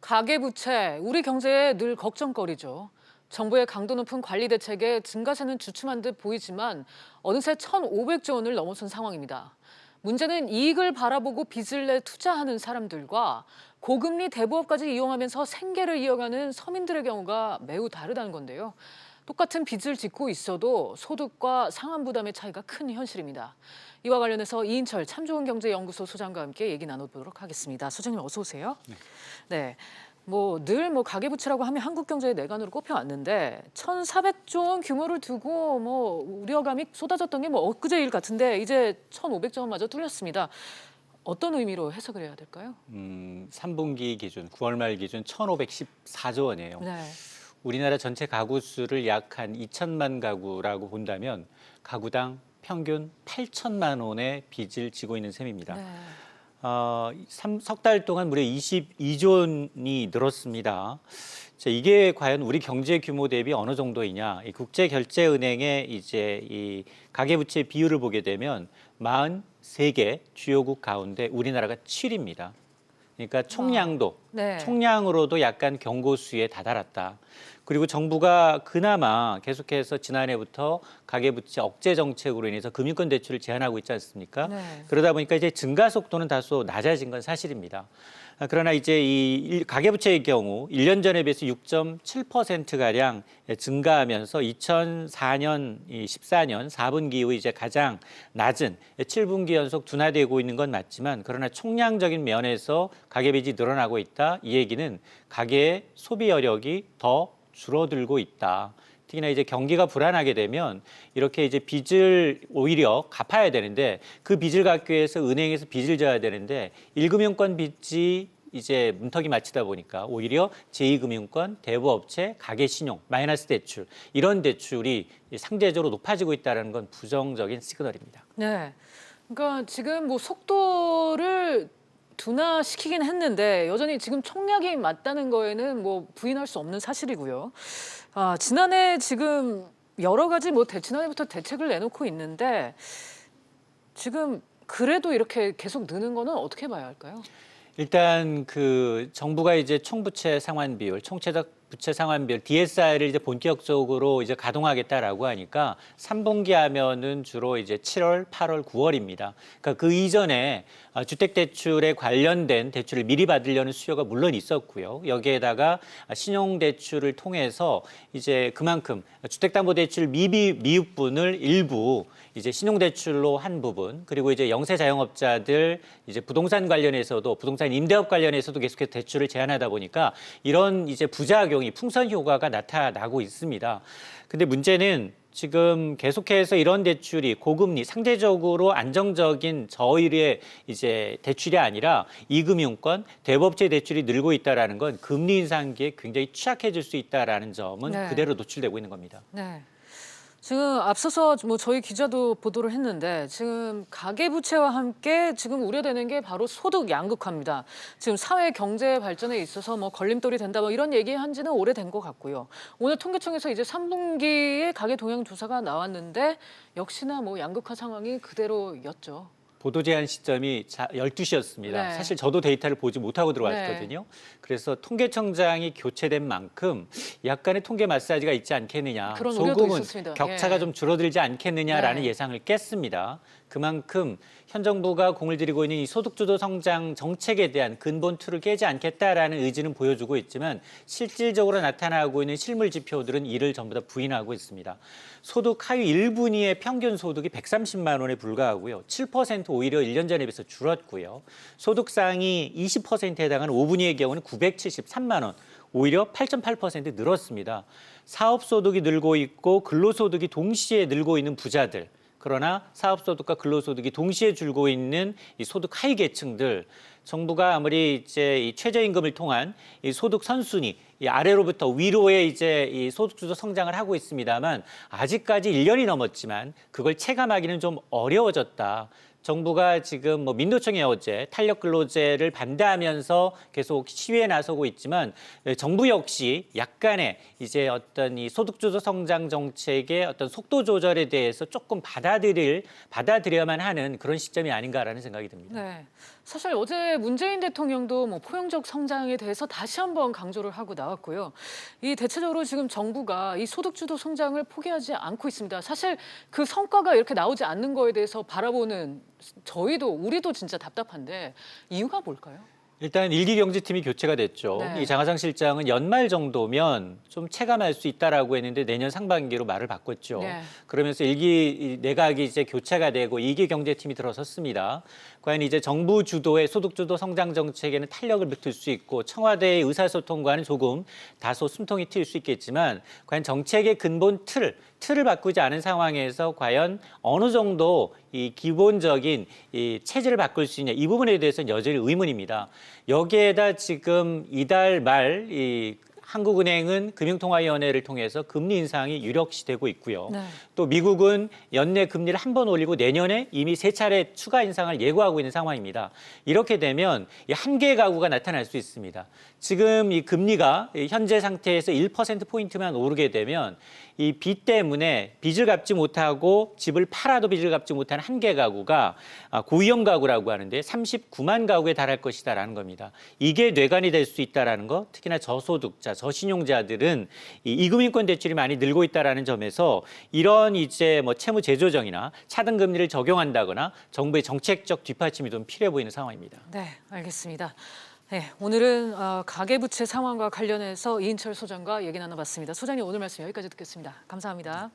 가계부채, 우리 경제에 늘 걱정거리죠. 정부의 강도 높은 관리 대책에 증가세는 주춤한 듯 보이지만 어느새 1,500조 원을 넘어선 상황입니다. 문제는 이익을 바라보고 빚을 내 투자하는 사람들과 고금리 대부업까지 이용하면서 생계를 이어가는 서민들의 경우가 매우 다르다는 건데요. 똑같은 빚을 짓고 있어도 소득과 상환 부담의 차이가 큰 현실입니다. 이와 관련해서 이인철 참좋은경제연구소 소장과 함께 얘기 나눠보도록 하겠습니다. 소장님 어서 오세요. 네. 늘 가계부채라고 하면 한국 경제의 내관으로 꼽혀왔는데 1,400조 원 규모를 두고 우려감이 쏟아졌던 게 엊그제 일 같은데 이제 1,500조 원마저 뚫렸습니다. 어떤 의미로 해석을 해야 될까요? 3분기 기준, 9월 말 기준 1,514조 원이에요. 네. 우리나라 전체 가구 수를 약 한 2천만 가구라고 본다면 가구당 평균 8천만 원의 빚을 지고 있는 셈입니다. 네. 석 달 동안 무려 22조 원이 늘었습니다. 자, 이게 과연 우리 경제 규모 대비 어느 정도이냐? 이 국제결제은행의 이제 이 가계부채 비율을 보게 되면 43개 주요국 가운데 우리나라가 7위입니다. 그러니까 총량도, 네. 총량으로도 약간 경고수에 다다랐다. 그리고 정부가 그나마 계속해서 지난해부터 가계부채 억제 정책으로 인해서 금융권 대출을 제한하고 있지 않습니까? 네. 그러다 보니까 이제 증가 속도는 다소 낮아진 건 사실입니다. 그러나 이제 이 가계부채의 경우 1년 전에 비해서 6.7%가량 증가하면서 2004년, 14년 4분기 이후 이제 가장 낮은 7분기 연속 둔화되고 있는 건 맞지만 그러나 총량적인 면에서 가계빚이 늘어나고 있다. 이 얘기는 가계의 소비 여력이 더 줄어들고 있다. 특히나 이제 경기가 불안하게 되면 이렇게 이제 빚을 오히려 갚아야 되는데 그 빚을 갚기 위해서 은행에서 빚을 져야 되는데 1금융권 빚이 이제 문턱이 맞추다 보니까 오히려 제2금융권, 대부업체, 가계신용, 마이너스 대출 이런 대출이 상대적으로 높아지고 있다는 건 부정적인 시그널입니다. 네. 그러니까 지금 속도를 둔화시키긴 했는데 여전히 지금 총량이 맞다는 거에는 부인할 수 없는 사실이고요. 지난해 지금 여러 가지 지난해부터 대책을 내놓고 있는데 지금 그래도 이렇게 계속 느는 거는 어떻게 봐야 할까요? 일단 그 정부가 이제 총부채 상환 비율, 총체적 부채 상환 비율 DSR을 이제 본격적으로 이제 가동하겠다라고 하니까 3분기 하면은 주로 이제 7월, 8월, 9월입니다. 그러니까 그 이전에 주택 대출에 관련된 대출을 미리 받으려는 수요가 물론 있었고요. 여기에다가 신용 대출을 통해서 이제 그만큼 주택담보대출 미흡분을 일부 이제 신용대출로 한 부분 그리고 이제 영세 자영업자들 이제 부동산 관련해서도 부동산 임대업 관련해서도 계속해서 대출을 제한하다 보니까 이런 이제 부작용이 풍선 효과가 나타나고 있습니다. 근데 문제는 지금 계속해서 이런 대출이 고금리 상대적으로 안정적인 저율의 이제 대출이 아니라 이금융권 대부업체 대출이 늘고 있다라는 건 금리 인상기에 굉장히 취약해질 수 있다라는 점은 네. 그대로 노출되고 있는 겁니다. 네. 지금 앞서서 저희 기자도 보도를 했는데 지금 가계부채와 함께 지금 우려되는 게 바로 소득 양극화입니다. 지금 사회 경제 발전에 있어서 걸림돌이 된다 이런 얘기한 지는 오래된 것 같고요. 오늘 통계청에서 이제 3분기에 가계 동향 조사가 나왔는데 역시나 양극화 상황이 그대로였죠. 보도 제한 시점이 12시였습니다. 네. 사실 저도 데이터를 보지 못하고 들어왔거든요. 그래서 통계청장이 교체된 만큼 약간의 통계 마사지가 있지 않겠느냐. 그런 우려도 조금은 있었습니다. 격차가 예. 좀 줄어들지 않겠느냐라는 네. 예상을 깼습니다. 그만큼 현 정부가 공을 들이고 있는 이 소득주도 성장 정책에 대한 근본 틀을 깨지 않겠다라는 의지는 보여주고 있지만 실질적으로 나타나고 있는 실물 지표들은 이를 전부 다 부인하고 있습니다. 소득 하위 1분위의 평균 소득이 130만 원에 불과하고요. 7% 오히려 1년 전에 비해서 줄었고요. 소득 상위 20%에 해당하는 5분위의 경우는 973만 원. 오히려 8.8% 늘었습니다. 사업소득이 늘고 있고 근로소득이 동시에 늘고 있는 부자들. 그러나 사업소득과 근로소득이 동시에 줄고 있는 이 소득 하위 계층들, 정부가 아무리 이제 이 최저임금을 통한 이 소득 선순위, 이 아래로부터 위로의 이제 이 소득주도 성장을 하고 있습니다만 아직까지 1년이 넘었지만 그걸 체감하기는 좀 어려워졌다. 정부가 지금 민노총이 어제 탄력근로제를 반대하면서 계속 시위에 나서고 있지만 정부 역시 약간의 이제 어떤 이 소득주도 성장 정책의 어떤 속도 조절에 대해서 조금 받아들여야만 하는 그런 시점이 아닌가라는 생각이 듭니다. 네. 사실 어제 문재인 대통령도 포용적 성장에 대해서 다시 한번 강조를 하고 나왔고요. 이 대체적으로 지금 정부가 이 소득주도 성장을 포기하지 않고 있습니다. 사실 그 성과가 이렇게 나오지 않는 거에 대해서 바라보는 우리도 진짜 답답한데 이유가 뭘까요? 일단 일기 경제팀이 교체가 됐죠. 네. 이 장하상 실장은 연말 정도면 좀 체감할 수 있다라고 했는데 내년 상반기로 말을 바꿨죠. 네. 그러면서 일기 내각이 이제 교체가 되고 이기 경제팀이 들어섰습니다. 과연 이제 정부 주도의 소득 주도 성장 정책에는 탄력을 붙일 수 있고 청와대의 의사소통과는 조금 다소 숨통이 트일 수 있겠지만 과연 정책의 근본 틀을 바꾸지 않은 상황에서 과연 어느 정도 이 기본적인 이 체질을 바꿀 수 있냐 이 부분에 대해서는 여전히 의문입니다. 여기에다 지금 이달 말 이 한국은행은 금융통화위원회를 통해서 금리 인상이 유력시되고 있고요. 네. 또 미국은 연내 금리를 한 번 올리고 내년에 이미 3차례 추가 인상을 예고하고 있는 상황입니다. 이렇게 되면 한계 가구가 나타날 수 있습니다. 지금 이 금리가 현재 상태에서 1%포인트만 오르게 되면 이 빚 때문에 빚을 갚지 못하고 집을 팔아도 빚을 갚지 못하는 한계 가구가 고위험 가구라고 하는데 39만 가구에 달할 것이다라는 겁니다. 이게 뇌관이 될 수 있다라는 거, 특히나 저소득자, 저신용자들은 이 이금융권 대출이 많이 늘고 있다라는 점에서 이런 이제 채무 재조정이나 차등 금리를 적용한다거나 정부의 정책적 뒷받침이 좀 필요해 보이는 상황입니다. 네, 알겠습니다. 네, 오늘은 가계부채 상황과 관련해서 이인철 소장과 얘기 나눠봤습니다. 소장님 오늘 말씀 여기까지 듣겠습니다. 감사합니다.